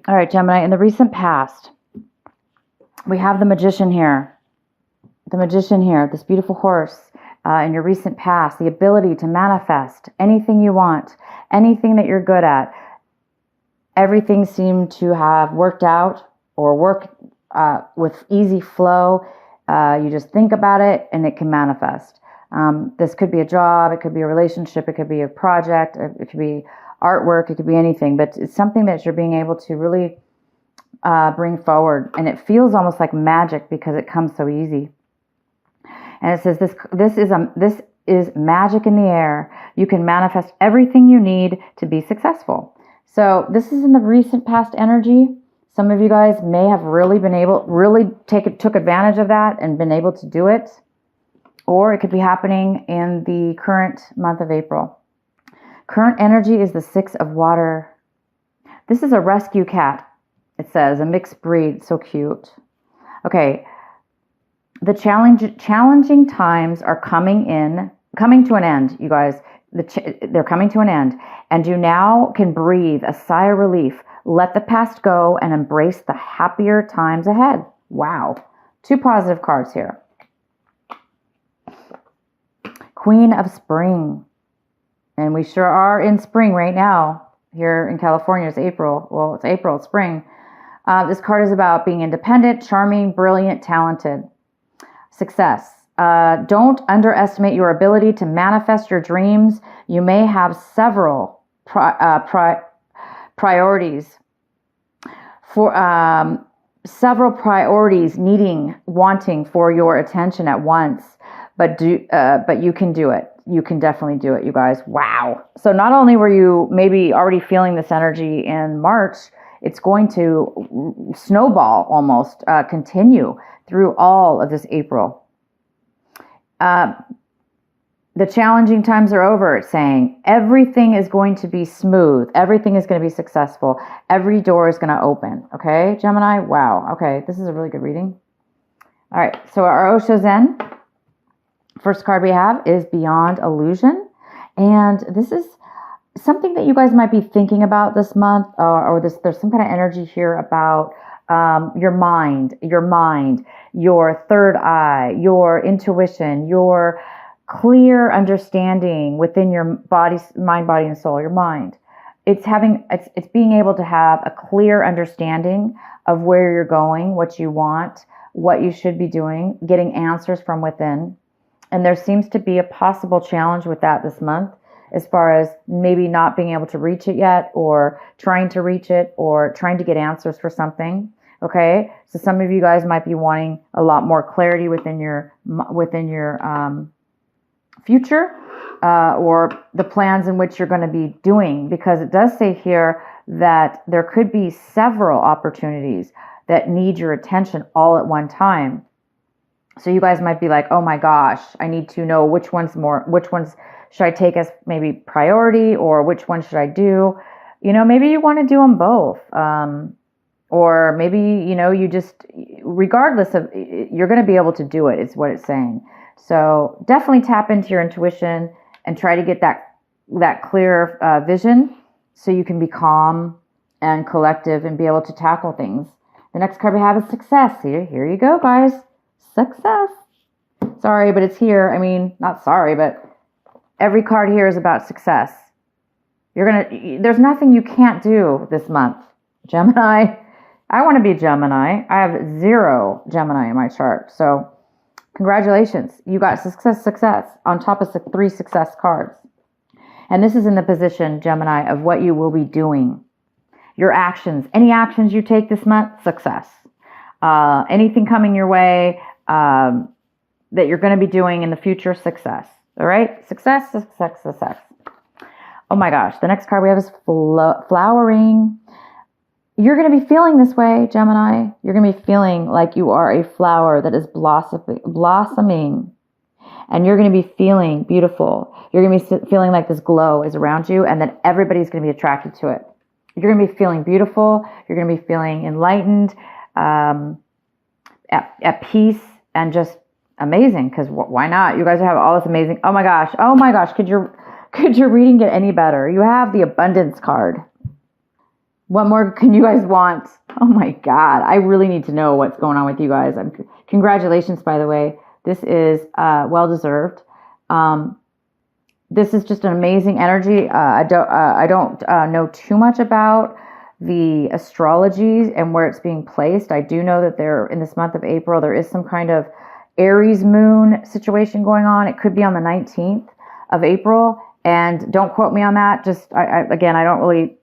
All right, Gemini, in the recent past, we have the Magician here. The Magician here, this beautiful horse. In your recent past, the ability to manifest anything you want, anything that you're good at. Everything seemed to have worked out or work with easy flow. You just think about it and it can manifest. This could be a job, it could be a relationship, it could be a project, it could be artwork, it could be anything, but it's something that you're being able to really bring forward. And it feels almost like magic because it comes so easy. And it says this is magic in the air. You can manifest everything you need to be successful. So this is in the recent past energy. Some of you guys may have really took advantage of that and been able to do it. Or it could be happening in the current month of April. Current energy is the 6 of water. This is a rescue cat. It says a mixed breed. So cute. Okay. The challenging times are coming to an end, you guys. They're coming to an end. And you now can breathe a sigh of relief. Let the past go and embrace the happier times ahead. Wow. 2 positive cards here. Queen of Spring. And we sure are in spring right now. Here in California, it's April. Well, it's April, it's spring. This card is about being independent, charming, brilliant, talented. Success. Don't underestimate your ability to manifest your dreams. You may have several priorities wanting for your attention at once. But you can do it. You can definitely do it, you guys. Wow. So not only were you maybe already feeling this energy in March, it's going to snowball almost, continue through all of this April. The challenging times are over, it's saying. Everything is going to be smooth. Everything is going to be successful. Every door is going to open. Okay, Gemini? Wow. Okay, this is a really good reading. All right, so our Osho Zen. First card we have is Beyond Illusion. And this is something that you guys might be thinking about this month, or there's some kind of energy here about your mind, your third eye, your intuition, your clear understanding within your mind, body, and soul, your mind. It's being able to have a clear understanding of where you're going, what you want, what you should be doing, getting answers from within. And there seems to be a possible challenge with that this month, as far as maybe not being able to reach it yet, or trying to reach it, or trying to get answers for something. Okay, so some of you guys might be wanting a lot more clarity within your future, or the plans in which you're going to be doing, because it does say here that there could be several opportunities that need your attention all at one time. So you guys might be like, oh my gosh, I need to know which ones should I take as maybe priority, or which one should I do? Maybe you want to do them both. Or maybe, you just, regardless of, you're going to be able to do it, is what it's saying. So definitely tap into your intuition and try to get that clear vision, so you can be calm and collective and be able to tackle things. The next card we have is Success. Here you go, guys. Success. Sorry, but it's here. I mean, not sorry, but every card here is about success. There's nothing you can't do this month. Gemini. I want to be Gemini. I have 0 Gemini in my chart. So congratulations. You got success on top of 3 success cards. And this is in the position, Gemini, of what you will be doing. Your actions. Any actions you take this month, success. Anything coming your way that you're going to be doing in the future, success. All right? Success, success, success. Oh my gosh. The next card we have is flowering. You're going to be feeling this way, Gemini. You're going to be feeling like you are a flower that is blossoming. And you're going to be feeling beautiful. You're going to be feeling like this glow is around you, and then everybody's going to be attracted to it. You're going to be feeling beautiful. You're going to be feeling enlightened, at peace, and just amazing, because why not? You guys have all this amazing. Oh my gosh. Could your reading get any better? You have the Abundance card. What more can you guys want? Oh my God. I really need to know what's going on with you guys. Congratulations, by the way. This is well-deserved. This is just an amazing energy. I don't know too much about the astrologies and where it's being placed. I do know that there, in this month of April, there is some kind of Aries moon situation going on. It could be on the 19th of April. And don't quote me on that. Just, again, I don't really,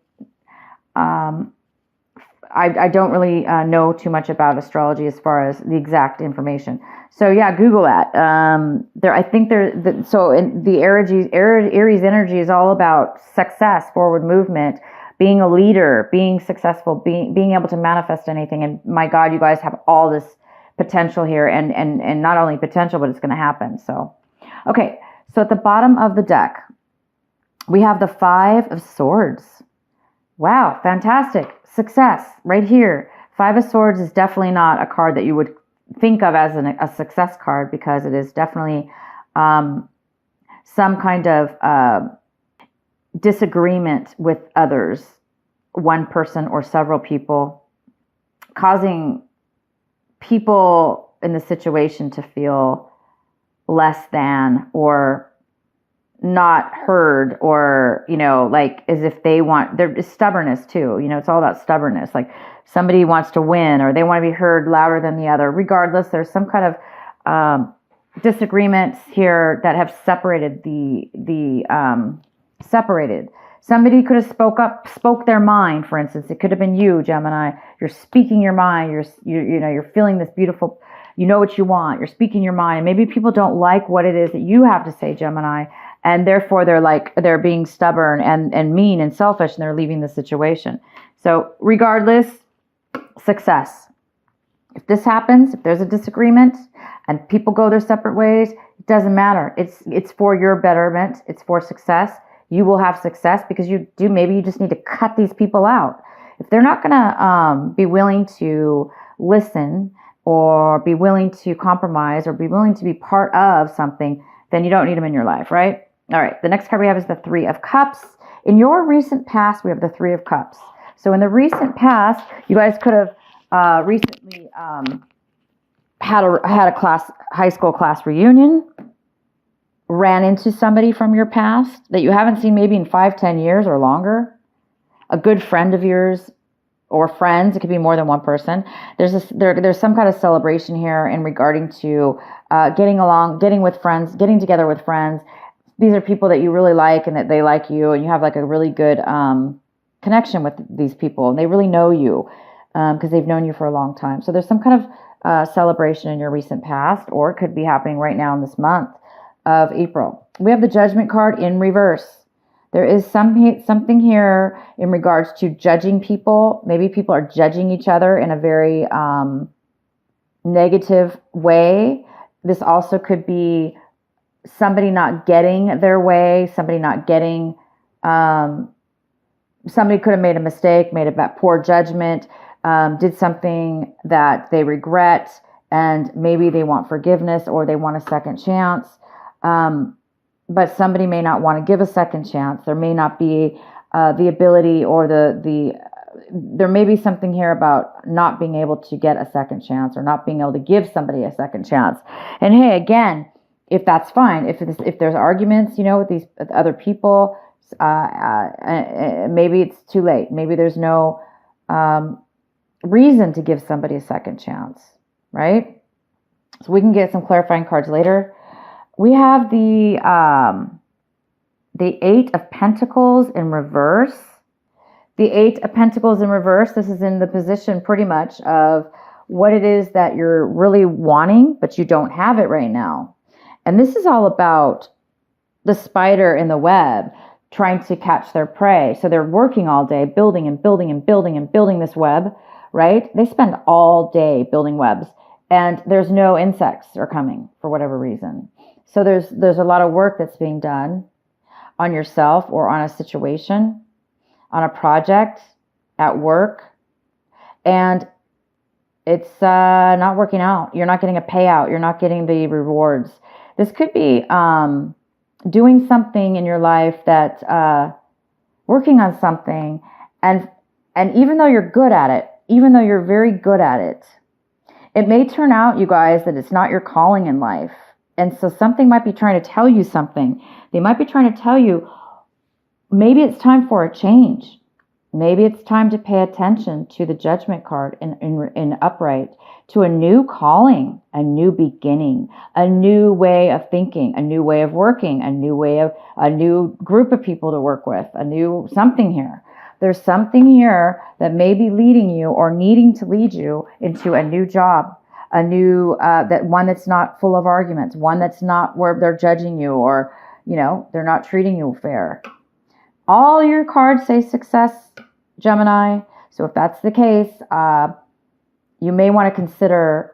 I don't really know too much about astrology as far as the exact information. So yeah, Google that. I think so in the Aries energy is all about success, forward movement, being a leader, being successful, being able to manifest anything. And my God, you guys have all this potential here, and not only potential, but it's going to happen. So, okay. So at the bottom of the deck, we have the 5 of Swords. Wow, fantastic. Success right here. 5 of Swords is definitely not a card that you would think of as a success card, because it is definitely some kind of disagreement with others, one person or several people, causing people in the situation to feel less than or not heard, or, like as if there's stubbornness too. It's all about stubbornness. Like somebody wants to win, or they want to be heard louder than the other. Regardless, there's some kind of disagreements here that have separated separated. Somebody could have spoke their mind. For instance, it could have been you, Gemini. You're speaking your mind. You're feeling this beautiful. You know what you want. You're speaking your mind, and maybe people don't like what it is that you have to say, Gemini. And therefore, they're being stubborn and mean and selfish, and they're leaving the situation. So regardless, success. If this happens, if there's a disagreement and people go their separate ways, it doesn't matter. It's for your betterment. It's for success. You will have success because maybe you just need to cut these people out. If they're not going to be willing to listen, or be willing to compromise, or be willing to be part of something, then you don't need them in your life, right? All right, the next card we have is the 3 of Cups. In your recent past, we have the 3 of Cups. So in the recent past, you guys could have recently had a high school class reunion, ran into somebody from your past that you haven't seen maybe in 5-10 years or longer, a good friend of yours, or friends. It could be more than one person. There's some kind of celebration here in regarding to getting together with friends. These are people that you really like and that they like you, and you have like a really good connection with these people, and they really know you because they've known you for a long time. So there's some kind of celebration in your recent past, or it could be happening right now in this month of April. We have the Judgment card in reverse. There is something here in regards to judging people. Maybe people are judging each other in a very negative way. This also could be somebody not getting their way, somebody could have made a mistake, made a poor judgment, did something that they regret, and maybe they want forgiveness or they want a second chance. But somebody may not want to give a second chance. There may not be the ability, or there may be something here about not being able to get a second chance, or not being able to give somebody a second chance. And hey, again, if that's fine, if there's arguments, with these other people, maybe it's too late. Maybe there's no reason to give somebody a second chance, right? So we can get some clarifying cards later. We have the 8 of Pentacles in reverse. The 8 of Pentacles in reverse, this is in the position pretty much of what it is that you're really wanting, but you don't have it right now. And this is all about the spider in the web trying to catch their prey. So they're working all day, building and building and building and building this web, right? They spend all day building webs, and there's no insects are coming for whatever reason. So there's a lot of work that's being done on yourself, or on a situation, on a project, at work, and it's not working out. You're not getting a payout. You're not getting the rewards. This could be doing something in your life that, working on something, and And even though you're good at it, even though you're very good at it, it may turn out, you guys, that it's not your calling in life. And so something might be trying to tell you something. They might be trying to tell you, maybe it's time for a change. Maybe it's time to pay attention to the Judgment card in upright, to a new calling, a new beginning, a new way of thinking, a new way of working, a new group of people to work with, a new something here. There's something here that may be leading you or needing to lead you into a new job, a new, that one that's not full of arguments, one that's not where they're judging you or, they're not treating you fair. All your cards say success, Gemini. So if that's the case, you may want to consider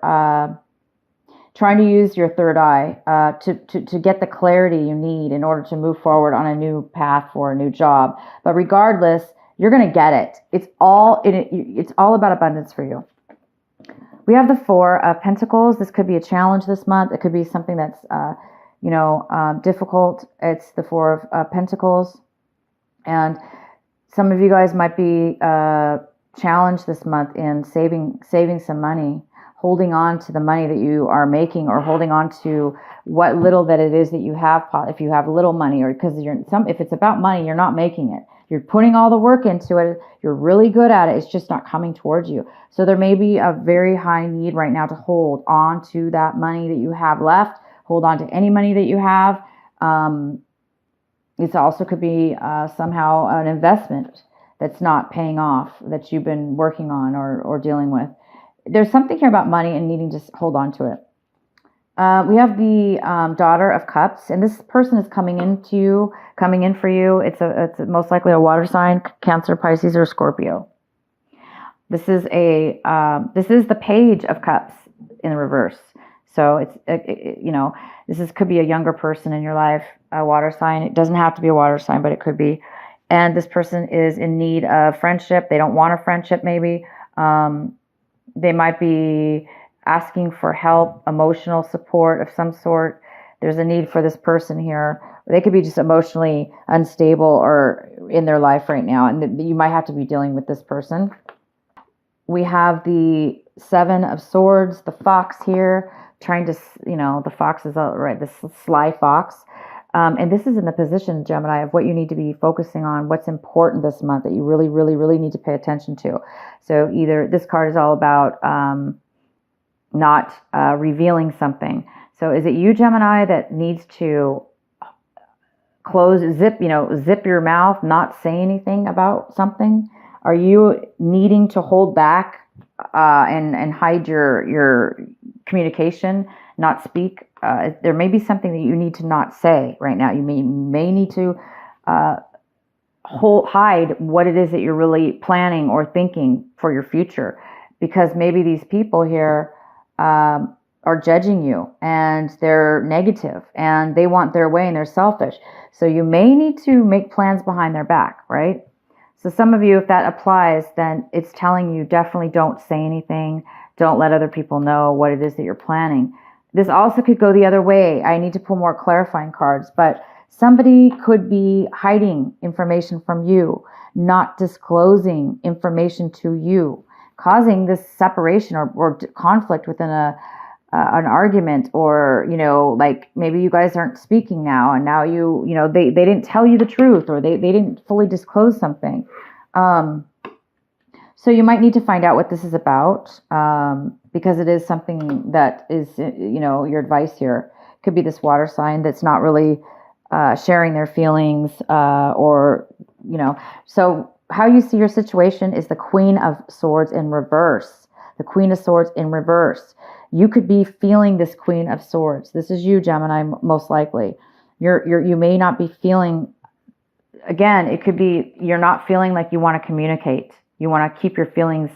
trying to use your third eye to get the clarity you need in order to move forward on a new path for a new job. But regardless, you're going to get it. It's all about abundance for you. We have the Four of Pentacles. This could be a challenge this month. It could be something that's, difficult. It's the Four of Pentacles. And some of you guys might be challenged this month in saving some money, holding on to the money that you are making, or holding on to what little that it is that you have. If you have little money, or because if it's about money, you're not making it. You're putting all the work into it. You're really good at it. It's just not coming towards you. So there may be a very high need right now to hold on to that money that you have left. Hold on to any money that you have. It also could be somehow an investment that's not paying off, that you've been working on or dealing with. There's something here about money and needing to hold on to it. We have the Daughter of Cups, and this person is coming in for you. It's most likely a water sign, Cancer, Pisces, or Scorpio. This is the Page of Cups in the reverse. So could be a younger person in your life, a water sign. It doesn't have to be a water sign, but it could be. And this person is in need of friendship. They don't want a friendship, maybe. They might be asking for help, emotional support of some sort. There's a need for this person here. They could be just emotionally unstable or in their life right now, and you might have to be dealing with this person. We have the Seven of Swords, the fox here, trying to, the fox is right, this sly fox. And this is in the position, Gemini, of what you need to be focusing on, what's important this month that you really, really, really need to pay attention to. So either this card is all about not revealing something. So is it you, Gemini, that needs to zip your mouth, not say anything about something? Are you needing to hold back and hide your communication, not speak? There may be something that you need to not say right now. You may need to hide what it is that you're really planning or thinking for your future, because maybe these people here are judging you and they're negative and they want their way and they're selfish. So you may need to make plans behind their back, right? So some of you, if that applies, then it's telling you definitely don't say anything. Don't let other people know what it is that you're planning. This also could go the other way. I need to pull more clarifying cards, but somebody could be hiding information from you, not disclosing information to you, causing this separation or conflict within an argument, or, like maybe you guys aren't speaking now, and now they didn't tell you the truth, or they didn't fully disclose something. So you might need to find out what this is about, because it is something that is, your advice here. Could be this water sign that's not really sharing their feelings, so how you see your situation is the Queen of Swords in reverse. The Queen of Swords in reverse. You could be feeling this Queen of Swords. This is you, Gemini, most likely. You may not be feeling, again, it could be you're not feeling like you want to communicate. You want to keep your feelings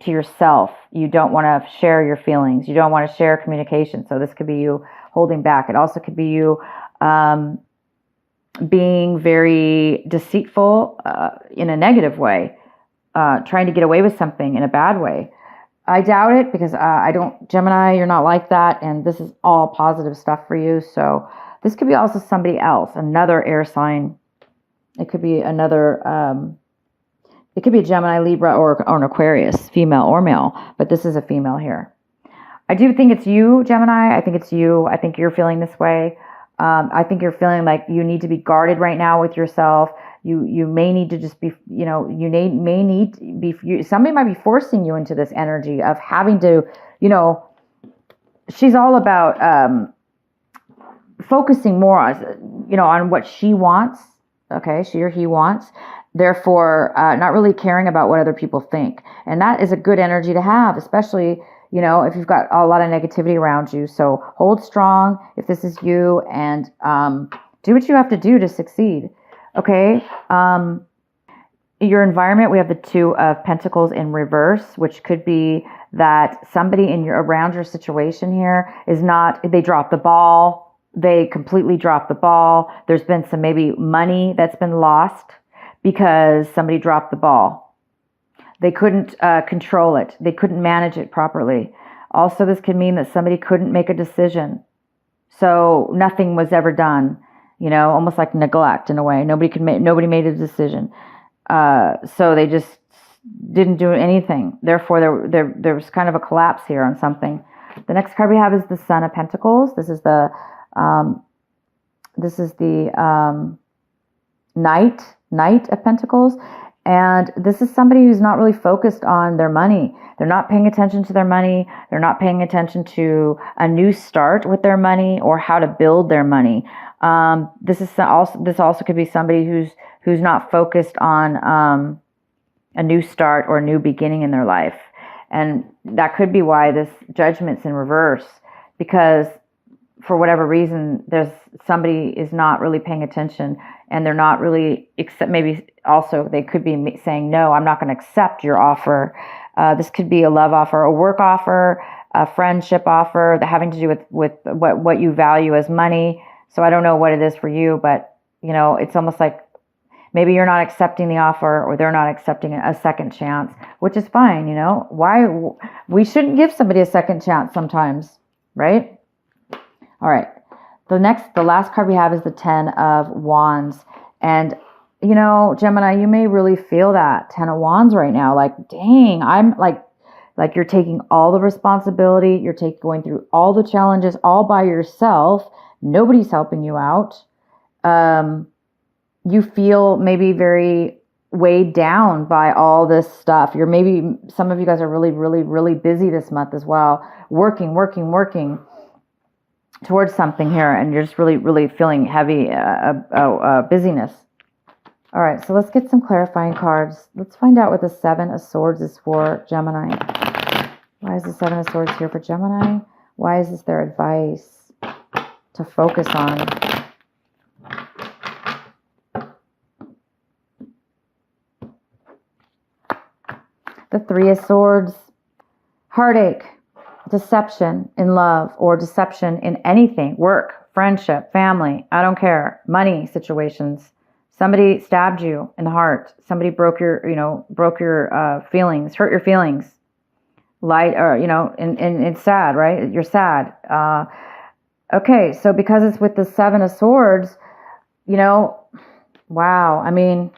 to yourself. You don't want to share your feelings. You don't want to share communication. So this could be you holding back. It also could be you being very deceitful in a negative way, trying to get away with something in a bad way. I doubt it, because Gemini, you're not like that, and this is all positive stuff for you. So this could be also somebody else, another air sign. It could be another It could be a Gemini, Libra, or an Aquarius, female or male, but this is a female here. I do think it's you, Gemini. I think it's you. I think you're feeling this way. I think you're feeling like you need to be guarded right now with yourself. You may need to just be, may need to be, somebody might be forcing you into this energy of having to, she's all about focusing more on what she wants. Okay, she or he wants. Therefore, not really caring about what other people think. And that is a good energy to have, especially, if you've got a lot of negativity around you. So hold strong if this is you, and do what you have to do to succeed. Okay. Your environment, we have the 2 of Pentacles in reverse, which could be that somebody around your situation here they dropped the ball. They completely dropped the ball. There's been some maybe money that's been lost because somebody dropped the ball. They couldn't control it. They couldn't manage it properly. Also, this could mean that somebody couldn't make a decision. So nothing was ever done, almost like neglect in a way. Nobody made a decision. So they just didn't do anything. Therefore, there was kind of a collapse here on something. The next card we have is the Son of Pentacles. This is the Knight of Pentacles. And this is somebody who's not really focused on their money. They're not paying attention to their money. They're not paying attention to a new start with their money or how to build their money. This also could be somebody who's not focused on a new start or a new beginning in their life. And that could be why this Judgment's in reverse, because for whatever reason, somebody is not really paying attention, and they're not really maybe also they could be saying, no, I'm not going to accept your offer. This could be a love offer, a work offer, a friendship offer, that having to do with what you value as money. So I don't know what it is for you, but it's almost like maybe you're not accepting the offer, or they're not accepting a second chance, which is fine. Why we shouldn't give somebody a second chance sometimes, right? All right. The last card we have is the 10 of Wands. And, Gemini, you may really feel that 10 of Wands right now. Like, dang, I'm like you're taking all the responsibility. You're going through all the challenges all by yourself. Nobody's helping you out. You feel maybe very weighed down by all this stuff. Some of you guys are really, really, really busy this month as well. Working towards something here, and you're just really, really feeling heavy busyness. All right, so let's get some clarifying cards. Let's find out what the 7 of Swords is for Gemini. Why is the 7 of Swords here for Gemini? Why is this their advice to focus on? The 3 of Swords, heartache, deception in love, or deception in anything, work, friendship, family, I don't care, money situations. Somebody stabbed you in the heart. Somebody broke your feelings, hurt your feelings. And it's sad, right? You're sad. Okay, so because it's with the 7 of Swords, wow. I mean,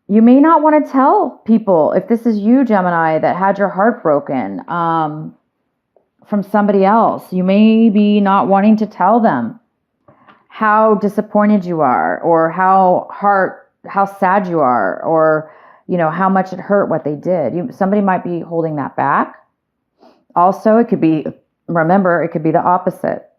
you may not want to tell people, if this is you, Gemini, that had your heart broken from somebody else. You may be not wanting to tell them how disappointed you are, or how sad you are, or how much it hurt what they did. Somebody might be holding that back. Also, it could be the opposite.